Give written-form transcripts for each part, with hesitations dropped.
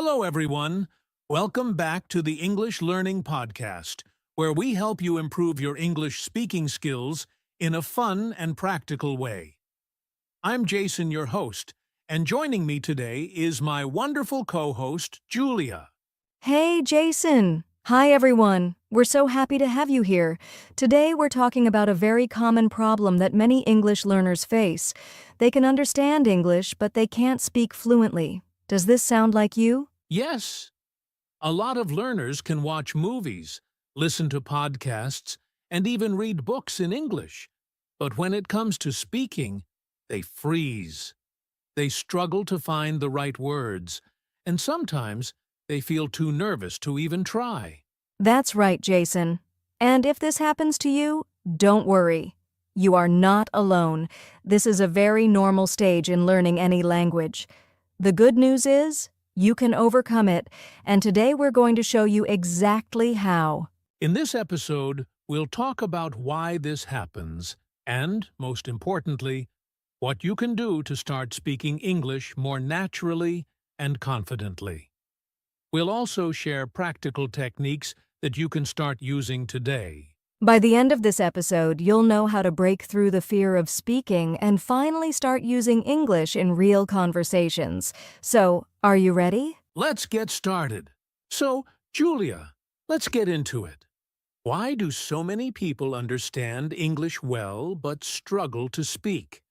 Hello, everyone. Welcome back to the English Learning Podcast, where we help you improve your English speaking skills in a fun and practical way. I'm Jason, your host, and joining me today is my wonderful co-host, Julia. Hey, Jason. Hi, everyone. We're so happy to have you here. Today, we're talking about a very common problem that many English learners face. They can understand English, but they can't speak fluently. Does this sound like you? Yes, a lot of learners can watch movies, listen to podcasts, and even read books in English. But when it comes to speaking, they freeze. They struggle to find the right words, and sometimes they feel too nervous to even try. That's right, Jason. And if this happens to you, don't worry. You are not alone. This is a very normal stage in learning any language. The good news is, you can overcome it, and today we're going to show you exactly how. In this episode, we'll talk about why this happens and, most importantly, what you can do to start speaking English more naturally and confidently. We'll also share practical techniques that you can start using today. By the end of this episode, you'll know how to break through the fear of speaking and finally start using English in real conversations. So, are you ready? Let's get started. So, Julia, let's get into it. Why do so many people understand English well but struggle to speak?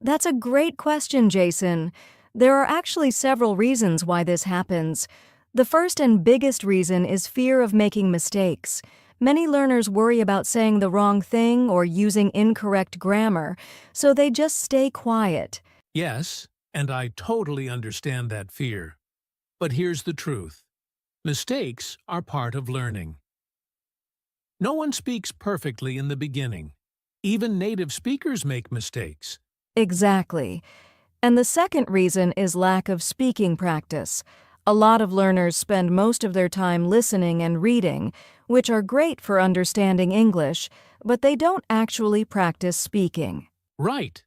That's a great question, Jason. There are actually several reasons why this happens. The first and biggest reason is fear of making mistakes. Many learners worry about saying the wrong thing or using incorrect grammar, so they just stay quiet. Yes, and I totally understand that fear. But here's the truth. Mistakes are part of learning. No one speaks perfectly in the beginning. Even native speakers make mistakes. Exactly. And the second reason is lack of speaking practice. A lot of learners spend most of their time listening and reading, which are great for understanding English, but they don't actually practice speaking. Right.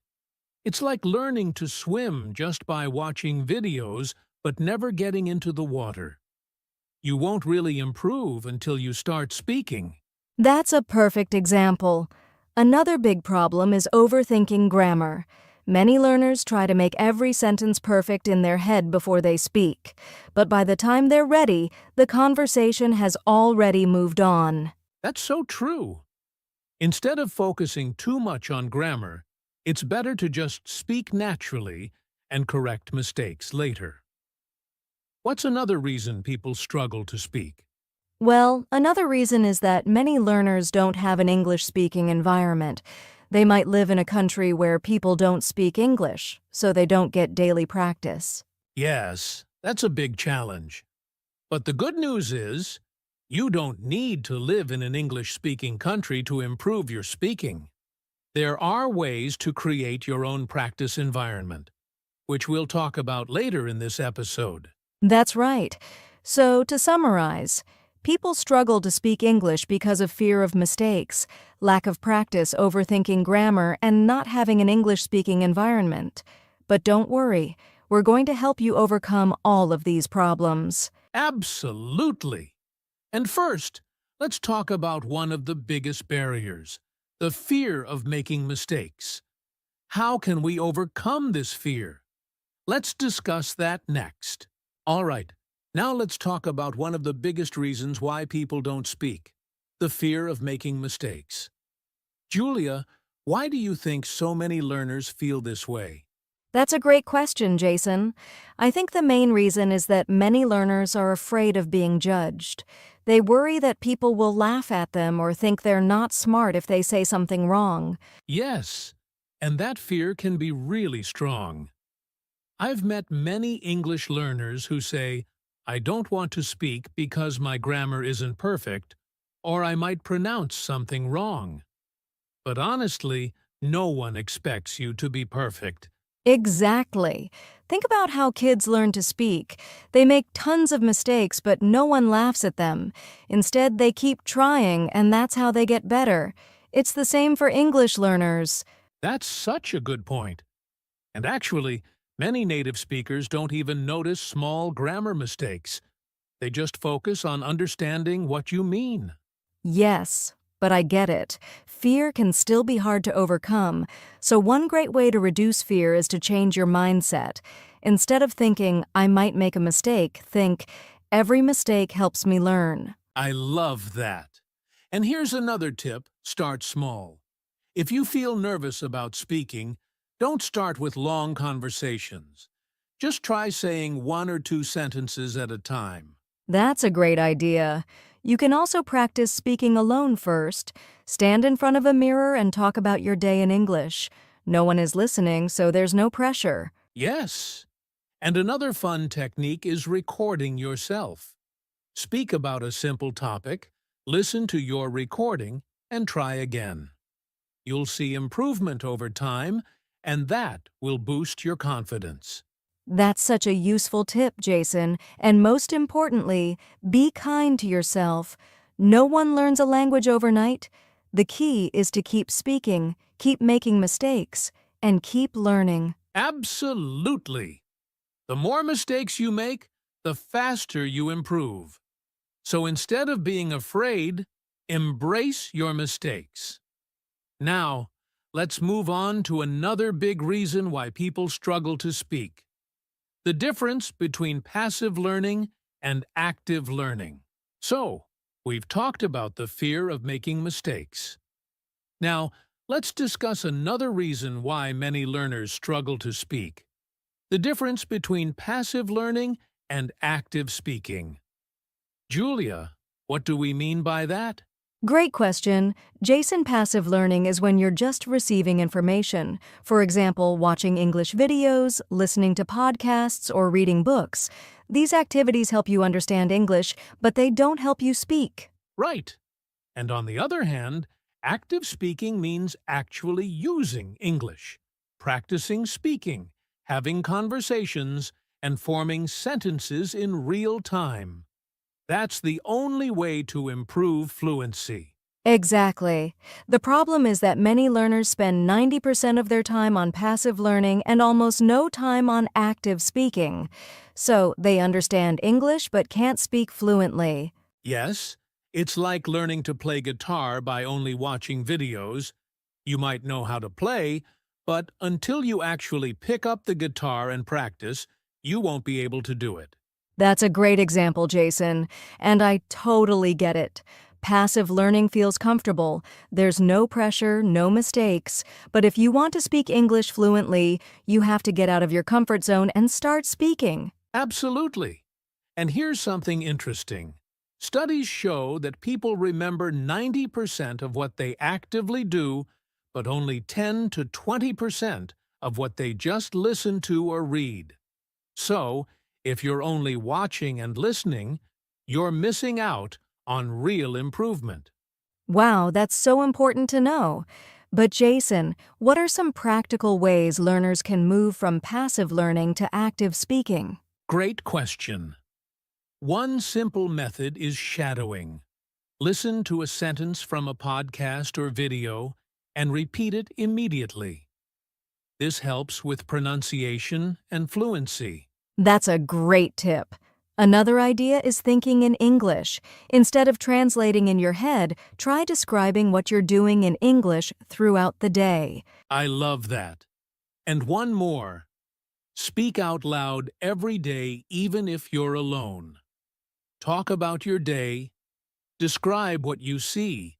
It's like learning to swim just by watching videos but never getting into the water. You won't really improve until you start speaking. That's a perfect example. Another big problem is overthinking grammar. Many learners try to make every sentence perfect in their head before they speak, but by the time they're ready, the conversation has already moved on. That's so true. Instead of focusing too much on grammar, it's better to just speak naturally and correct mistakes later. What's another reason people struggle to speak? Well, another reason is that many learners don't have an English-speaking environment. They might live in a country where people don't speak English, so they don't get daily practice. Yes, that's a big challenge. But the good news is, you don't need to live in an English-speaking country to improve your speaking. There are ways to create your own practice environment, which we'll talk about later in this episode. That's right. So, to summarize, people struggle to speak English because of fear of mistakes, lack of practice overthinking grammar, and not having an English-speaking environment. But don't worry, we're going to help you overcome all of these problems. Absolutely! And first, let's talk about one of the biggest barriers, the fear of making mistakes. How can we overcome this fear? Let's discuss that next. All right. Now let's talk about one of the biggest reasons why people don't speak, the fear of making mistakes. Julia, why do you think so many learners feel this way? That's a great question, Jason. I think the main reason is that many learners are afraid of being judged. They worry that people will laugh at them or think they're not smart if they say something wrong. Yes, and that fear can be really strong. I've met many English learners who say, I don't want to speak because my grammar isn't perfect, or I might pronounce something wrong. But honestly, no one expects you to be perfect. Exactly. Think about how kids learn to speak. They make tons of mistakes, but no one laughs at them. Instead, they keep trying, and that's how they get better. It's the same for English learners. That's such a good point. And actually, Many native speakers don't even notice small grammar mistakes. They just focus on understanding what you mean. Yes, but I get it. Fear can still be hard to overcome, so one great way to reduce fear is to change your mindset. Instead of thinking, I might make a mistake, think, every mistake helps me learn. I love that. And here's another tip: start small. If you feel nervous about speaking, don't start with long conversations. Just try saying 1 or 2 sentences at a time. That's a great idea. You can also practice speaking alone first. Stand in front of a mirror and talk about your day in English. No one is listening, so there's no pressure. Yes. And another fun technique is recording yourself. Speak about a simple topic, listen to your recording, and try again. You'll see improvement over time, and that will boost your confidence. That's such a useful tip, Jason. And most importantly, be kind to yourself. No one learns a language overnight. The key is to keep speaking, keep making mistakes, and keep learning. Absolutely! The more mistakes you make, the faster you improve. So instead of being afraid, embrace your mistakes. Now, let's move on to another big reason why people struggle to speak: the difference between passive learning and active learning. So, we've talked about the fear of making mistakes. Now, let's discuss another reason why many learners struggle to speak: the difference between passive learning and active speaking. Julia, what do we mean by that? Great question. Jason, passive learning is when you're just receiving information. For example, watching English videos, listening to podcasts, or reading books. These activities help you understand English, but they don't help you speak. Right. And on the other hand, active speaking means actually using English, practicing speaking, having conversations, and forming sentences in real time. That's the only way to improve fluency. Exactly. The problem is that many learners spend 90% of their time on passive learning and almost no time on active speaking. So they understand English but can't speak fluently. Yes, it's like learning to play guitar by only watching videos. You might know how to play, but until you actually pick up the guitar and practice, you won't be able to do it. That's a great example, Jason, and I totally get it. Passive learning feels comfortable. There's no pressure, no mistakes. But if you want to speak English fluently, you have to get out of your comfort zone and start speaking. Absolutely. And here's something interesting. Studies show that people remember 90% of what they actively do, but only 10 to 20% of what they just listen to or read. So, if you're only watching and listening, you're missing out on real improvement. Wow, that's so important to know. But Jason, what are some practical ways learners can move from passive learning to active speaking? Great question. One simple method is shadowing. Listen to a sentence from a podcast or video and repeat it immediately. This helps with pronunciation and fluency. That's a great tip. Another idea is thinking in English. Instead of translating in your head, try describing what you're doing in English throughout the day. I love that. And one more. Speak out loud every day, even if you're alone. Talk about your day, describe what you see,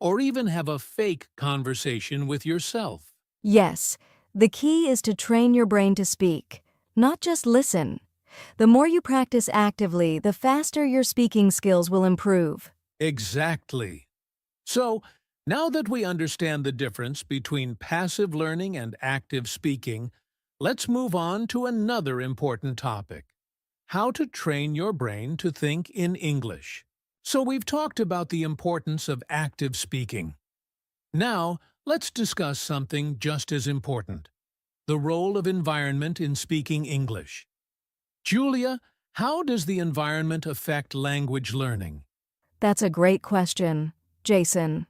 or even have a fake conversation with yourself. Yes, the key is to train your brain to speak, not just listen. The more you practice actively, the faster your speaking skills will improve. Exactly. So, now that we understand the difference between passive learning and active speaking, let's move on to another important topic: how to train your brain to think in English. So we've talked about the importance of active speaking. Now, let's discuss something just as important: the role of environment in speaking English. Julia, how does the environment affect language learning? That's a great question, Jason.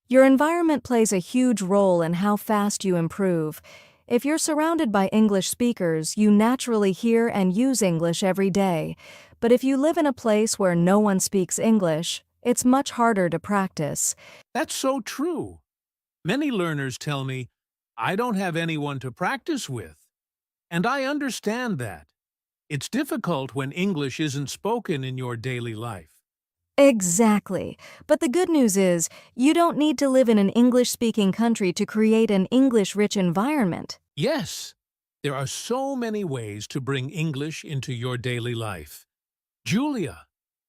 Your environment plays a huge role in how fast you improve. If you're surrounded by English speakers, you naturally hear and use English every day. But if you live in a place where no one speaks English, it's much harder to practice. That's so true. Many learners tell me, I don't have anyone to practice with. And I understand that. It's difficult when English isn't spoken in your daily life. Exactly. But the good news is, you don't need to live in an English-speaking country to create an English-rich environment. Yes, there are so many ways to bring English into your daily life. Julia,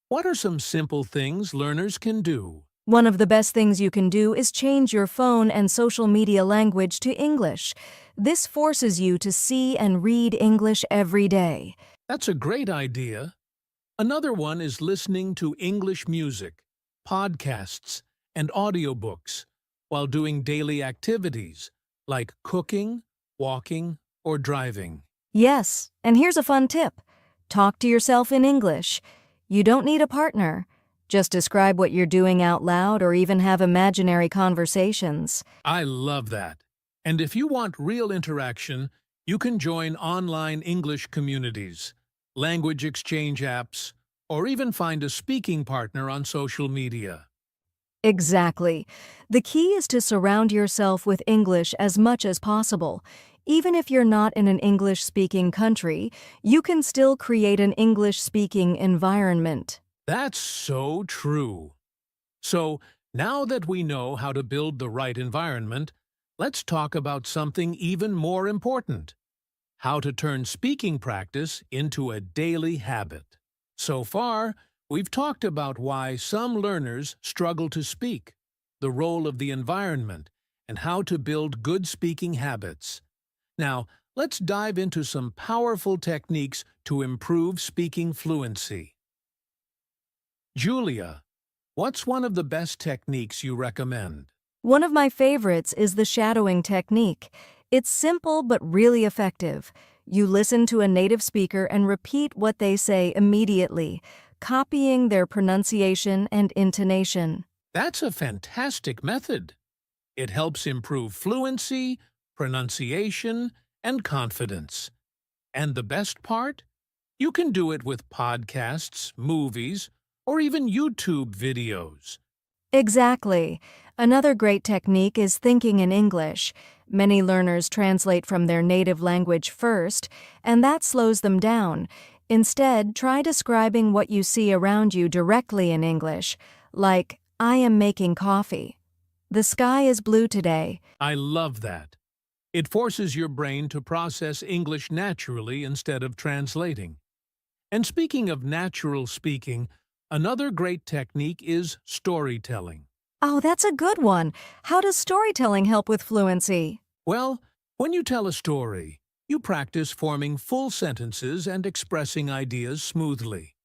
what are some simple things learners can do? One of the best things you can do is change your phone and social media language to English. This forces you to see and read English every day. That's a great idea. Another one is listening to English music, podcasts, and audiobooks while doing daily activities like cooking, walking, or driving. Yes, and here's a fun tip. Talk to yourself in English. You don't need a partner. Just describe what you're doing out loud or even have imaginary conversations. I love that. And if you want real interaction, you can join online English communities, language exchange apps, or even find a speaking partner on social media. Exactly. The key is to surround yourself with English as much as possible. Even if you're not in an English-speaking country, you can still create an English-speaking environment. That's so true. So, now that we know how to build the right environment, let's talk about something even more important: how to turn speaking practice into a daily habit. So far, we've talked about why some learners struggle to speak, the role of the environment, and how to build good speaking habits. Now, let's dive into some powerful techniques to improve speaking fluency. Julia, what's one of the best techniques you recommend? One of my favorites is the shadowing technique. It's simple but really effective. You listen to a native speaker and repeat what they say immediately, copying their pronunciation and intonation. That's a fantastic method. It helps improve fluency, pronunciation, and confidence. And the best part? You can do it with podcasts, movies, or even YouTube videos. Exactly. Another great technique is thinking in English. Many learners translate from their native language first, and that slows them down. Instead, try describing what you see around you directly in English, like, I am making coffee. The sky is blue today. I love that. It forces your brain to process English naturally instead of translating. And speaking of natural speaking, another great technique is storytelling. Oh, that's a good one. How does storytelling help with fluency? Well, when you tell a story, you practice forming full sentences and expressing ideas smoothly.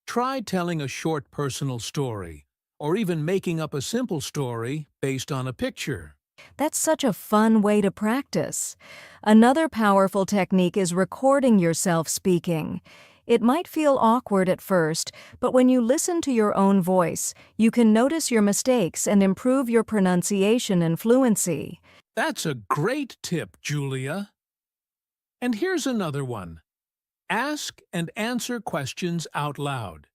Try telling a short personal story, or even making up a simple story based on a picture. That's such a fun way to practice. Another powerful technique is recording yourself speaking. It might feel awkward at first, but when you listen to your own voice, you can notice your mistakes and improve your pronunciation and fluency. That's a great tip, Julia. And here's another one. Ask and answer questions out loud.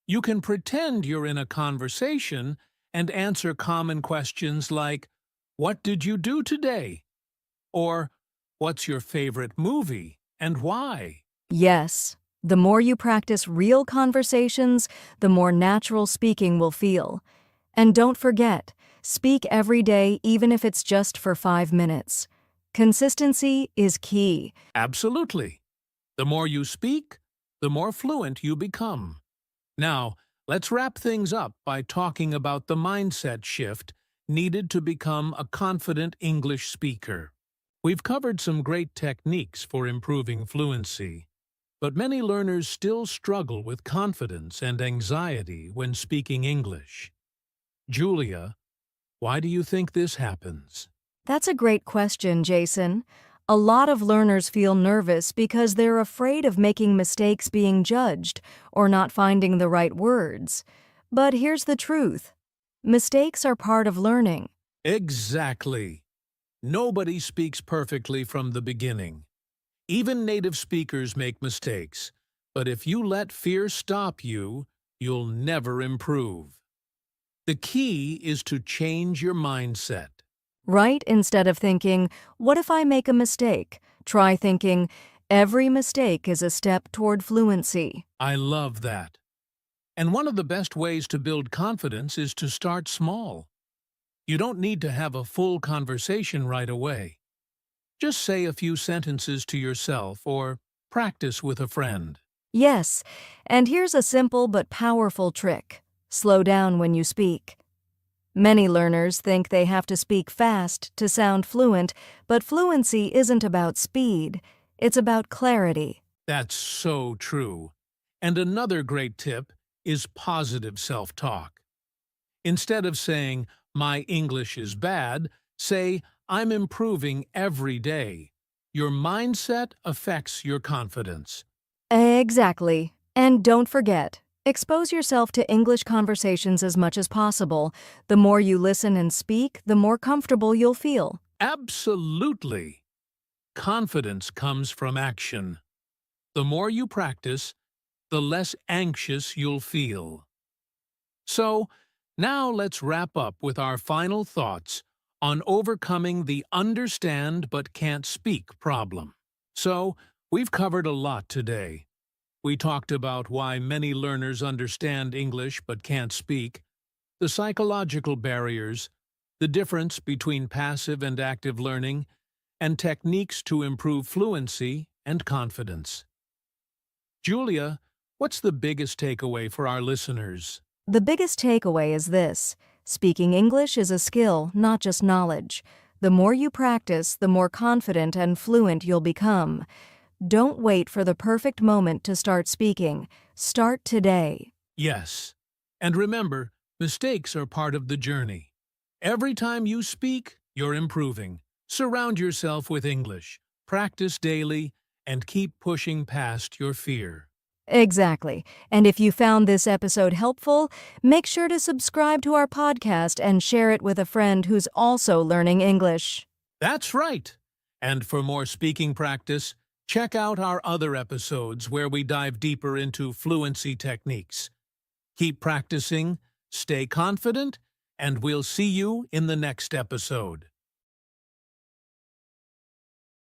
You can pretend you're in a conversation and answer common questions like, "What did you do today?" Or, "What's your favorite movie and why?" Yes, the more you practice real conversations, the more natural speaking will feel. And don't forget, speak every day even if it's just for 5 minutes. Consistency is key. Absolutely. The more you speak, the more fluent you become. Now, let's wrap things up by talking about the mindset shift needed to become a confident English speaker. We've covered some great techniques for improving fluency, but many learners still struggle with confidence and anxiety when speaking English. Julia, why do you think this happens? That's a great question, Jason. A lot of learners feel nervous because they're afraid of making mistakes, being judged, or not finding the right words. But here's the truth. Mistakes are part of learning. Exactly. Nobody speaks perfectly from the beginning. Even native speakers make mistakes, but if you let fear stop you, you'll never improve. The key is to change your mindset. Right? Instead of thinking, what if I make a mistake? Try thinking, every mistake is a step toward fluency. I love that. And one of the best ways to build confidence is to start small. You don't need to have a full conversation right away. Just say a few sentences to yourself or practice with a friend. Yes, and here's a simple but powerful trick. Slow down when you speak. Many learners think they have to speak fast to sound fluent, but fluency isn't about speed. It's about clarity. That's so true. And another great tip is positive self-talk. Instead of saying, "My English is bad," say, "I'm improving every day." Your mindset affects your confidence. Exactly. And don't forget, expose yourself to English conversations as much as possible. The more you listen and speak, the more comfortable you'll feel. Absolutely. Confidence comes from action. The more you practice, the less anxious you'll feel. So, now let's wrap up with our final thoughts on overcoming the understand but can't speak problem. So, we've covered a lot today. We talked about why many learners understand English but can't speak, the psychological barriers, the difference between passive and active learning, and techniques to improve fluency and confidence. Julia, what's the biggest takeaway for our listeners? The biggest takeaway is this: speaking English is a skill, not just knowledge. The more you practice, the more confident and fluent you'll become. Don't wait for the perfect moment to start speaking. Start today. Yes. And remember, mistakes are part of the journey. Every time you speak, you're improving. Surround yourself with English, practice daily, and keep pushing past your fear. Exactly. And if you found this episode helpful, make sure to subscribe to our podcast and share it with a friend who's also learning English. That's right. And for more speaking practice, check out our other episodes where we dive deeper into fluency techniques. Keep practicing, stay confident, and we'll see you in the next episode.